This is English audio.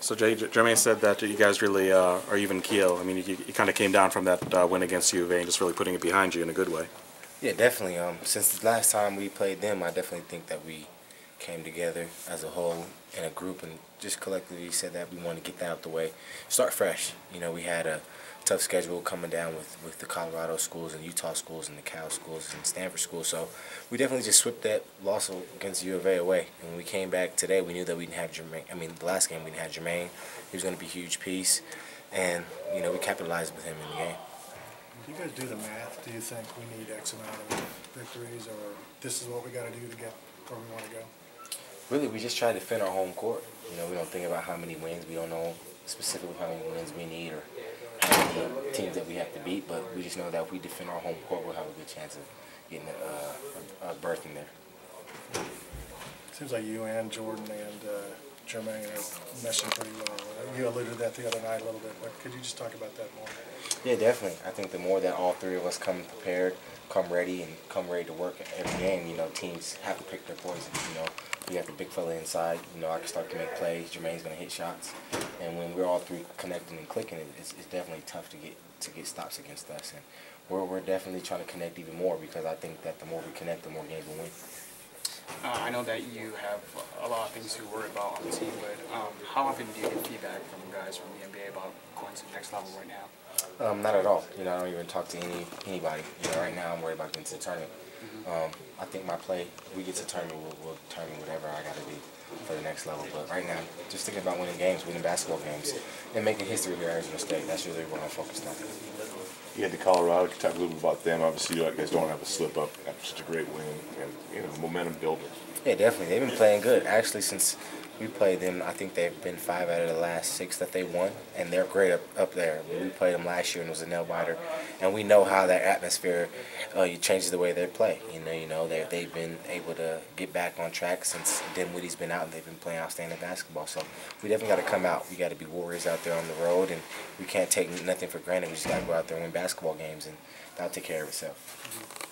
So Jermaine said that you guys really are even keel. I mean, you kind of came down from that win against U of A and just really putting it behind you in a good way. Yeah, definitely. Since the last time we played them, I definitely think that we came together as a whole in a group and just collectively said that we want to get that out the way, start fresh. You know, we had a tough schedule coming down with the Colorado schools and Utah schools and the Cal schools and Stanford schools. So we definitely just swept that loss against U of A away. And when we came back today, we knew that we didn't have Jermaine. I mean, the last game we didn't have Jermaine. He was going to be a huge piece. And, you know, we capitalized with him in the game. Do you guys do the math? Do you think we need X amount of victories, or this is what we got to do to get where we want to go? Really, we just try to defend our home court. You know, we don't think about how many wins. We don't know specifically how many wins we need or how many teams that we have to beat, but we just know that if we defend our home court, we'll have a good chance of getting a berth in there. Seems like you and Jordan and Jermaine are meshing pretty well. You alluded to that the other night a little bit, but could you just talk about that more? Yeah, definitely. I think the more that all three of us come prepared, come ready to work every game, you know, teams have to pick their poison. You know, we have the big fella inside. You know, I can start to make plays. Jermaine's going to hit shots, and when we're all three connecting and clicking, it's definitely tough to get stops against us. And we're definitely trying to connect even more because I think that the more we connect, the more games we'll win. I know that you have a lot of things to worry about on the team, but how often do you get feedback from guys from the NBA about going to the next level right now? Not at all. You know, I don't even talk to anybody. You know, right now I'm worried about getting to the tournament. I think my play, if we get to the tournament, will determine whatever I got to do for the next level. But right now, just thinking about winning games, winning basketball games, and making history here at Arizona State. That's really what I'm focused on. You had the Colorado. Can you talk a little bit about them? Obviously, you guys don't have a slip up after such a great win, and you know, momentum building. Yeah, definitely. They've been playing good. Actually, since we played them, I think they've been 5 out of the last 6 that they won, and they're great up there. We played them last year, and it was a nail-biter, and we know how that atmosphere changes the way they play. You know, they've been able to get back on track since Dinwiddie's been out, and they've been playing outstanding basketball. So we definitely got to come out. We got to be warriors out there on the road, and we can't take nothing for granted. We just got to go out there and win basketball games, and that'll take care of itself.